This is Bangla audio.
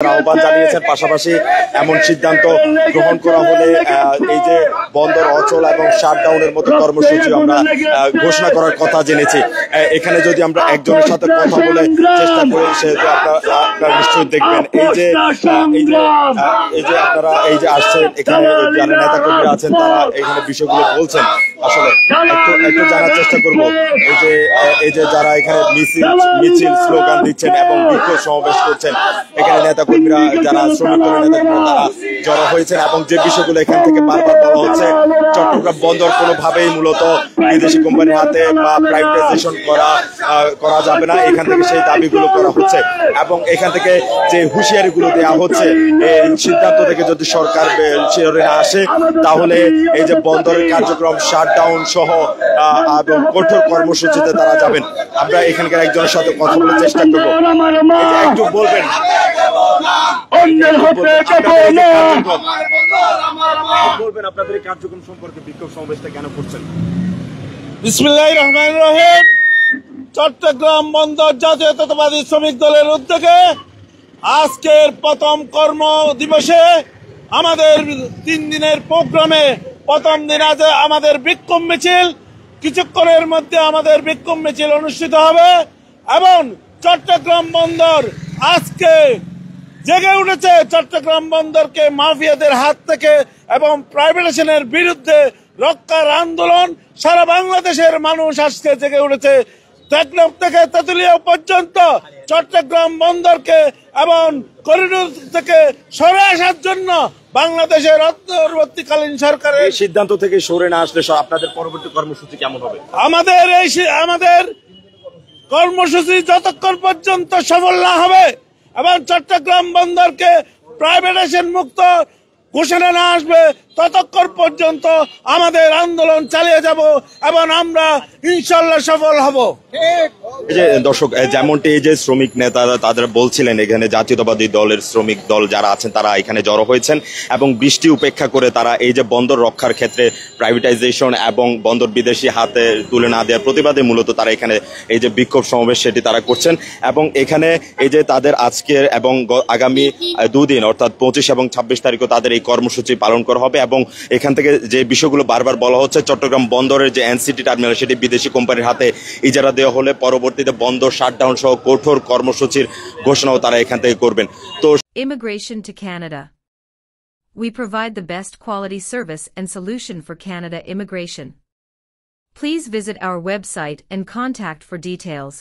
আহ্বান জানিয়েছেন। পাশাপাশি এমন সিদ্ধান্ত গ্রহণ করা হলে এই যে বন্দর অচল এবং শাটডাউনের মতো কর্মসূচি আমরা ঘোষণা করার কথা জেনেছি। এখানে যদি আমরা একজনের সাথে কথা বলে চেষ্টা করি, সেহেতু আপনারা নিশ্চয়ই দেখবেন এই যে আপনারা এই যে আসছেন, এখানে যারা নেতা কর্মীরা আছেন তারা এখানে বিষয়গুলো বলছেন। আসলে একটু জানার চেষ্টা করব এই যে যারা এখানে মিছিল স্লোগান দিচ্ছেন এবং বিক্ষোভ সমাবেশ করছেন, এখানে নেতা কর্মীরা যারা শ্রমিক দলের নেতা কর্মীরা তারা জড়ো হয়েছেন এবং যে বিষয়গুলো এখান থেকে বারবার বলা হচ্ছে, চট্টগ্রাম বন্দর কোনোভাবেই মূলত বিদেশি কোম্পানির হাতে বা প্রাইভেটাইজেশন করা যাবে না, এখান থেকে সেই দাবিগুলো করা হচ্ছে। এবং এখান থেকে যে হুঁশিয়ারিগুলো দেওয়া হচ্ছে, এই সিদ্ধান্ত থেকে যদি সরকার শিওরে না আসে, তাহলে এই যে বন্দরের কার্যক্রম শাটডাউন সহ এবং কঠোর কর্মসূচিতে তারা যাবেন। আমরা এখানকার একজনের সাথে কথা বলার চেষ্টা করবো। একটু বলবেন আপনাদের কার্যক্রম সম্পর্কে, বিক্ষোভ সমাবেশটা কেন করছেন? বিসমিল্লাহির রহমানির রহিম। চট্টগ্রাম বন্দর জাতীয়তাবাদী শ্রমিক দলের উদ্যোগে আজকের প্রথম কর্ম দিবসে আমাদের 3 দিনের প্রোগ্রামে প্রথম দিন আজ আমাদের বিক্ষোভ মিছিল, কিছুক্ষণের মধ্যে আমাদের বিক্ষোভ মিছিল অনুষ্ঠিত হবে এবং চট্টগ্রাম বন্দর আজকে জেগে উঠেছে। চট্টগ্রাম বন্দরকে মাফিয়াদের হাত থেকে এবং প্রাইভেটাইজেশনের বিরুদ্ধে রক্ষার আন্দোলন সারা বাংলাদেশের মানুষ আজকে জেগে উঠেছে। টেকনাফ থেকে তেঁতুলিয়া পর্যন্ত চট্টগ্রাম বন্দরকে এবং করিডোর থেকে সরে আসার জন্য বাংলাদেশের অন্তর্বর্তীকালীন সরকারের সিদ্ধান্ত থেকে সরে না আসলে আপনাদের পরবর্তী কর্মসূচি কেমন হবে? আমাদের কর্মসূচি যতক্ষণ পর্যন্ত সফল না হবে এবং চট্টগ্রাম বন্দরকে প্রাইভেটাইজেশন মুক্ত ঘোষণা না আসবে, ততক্ষণ পর্যন্ত আমাদের আন্দোলন চালিয়ে যাব এবং আমরা ইনশাল্লাহ সফল হব। এই যে দর্শক, যেমনটি এই যে শ্রমিক নেতারা তাদের বলছিলেন, এখানে জাতীয়তাবাদী দলের শ্রমিক দল যারা আছেন তারা এখানে জড়ো হয়েছেন এবং বৃষ্টি উপেক্ষা করে তারা এই যে বন্দর রক্ষার ক্ষেত্রে প্রাইভেটাইজেশন এবং বন্দর বিদেশি হাতে তুলে না দেওয়ার প্রতিবাদে মূলত তারা এখানে এই যে বিক্ষোভ সমাবেশ সেটি তারা করছেন। এবং এখানে এই যে তাদের আজকের এবং আগামী 2 দিন অর্থাৎ 25 এবং 26 তারিখও তাদের এই কর্মসূচি পালন করা হবে। এবং এখান থেকে যে বিষয়গুলো বারবার বলা হচ্ছে, চট্টগ্রাম বন্দরের যে এনসিটি টার্মিনাল সেটি বিদেশি কোম্পানির হাতে ইজারা দেওয়া হলে পরবর্তীতে বন্দর শাটডাউন সহ কঠোর কর্মসূচির ঘোষণাও তারা এখান থেকে করবেন। তো Immigration to Canada. We provide the best quality service and solution for Canada immigration. Please visit our website and contact for details.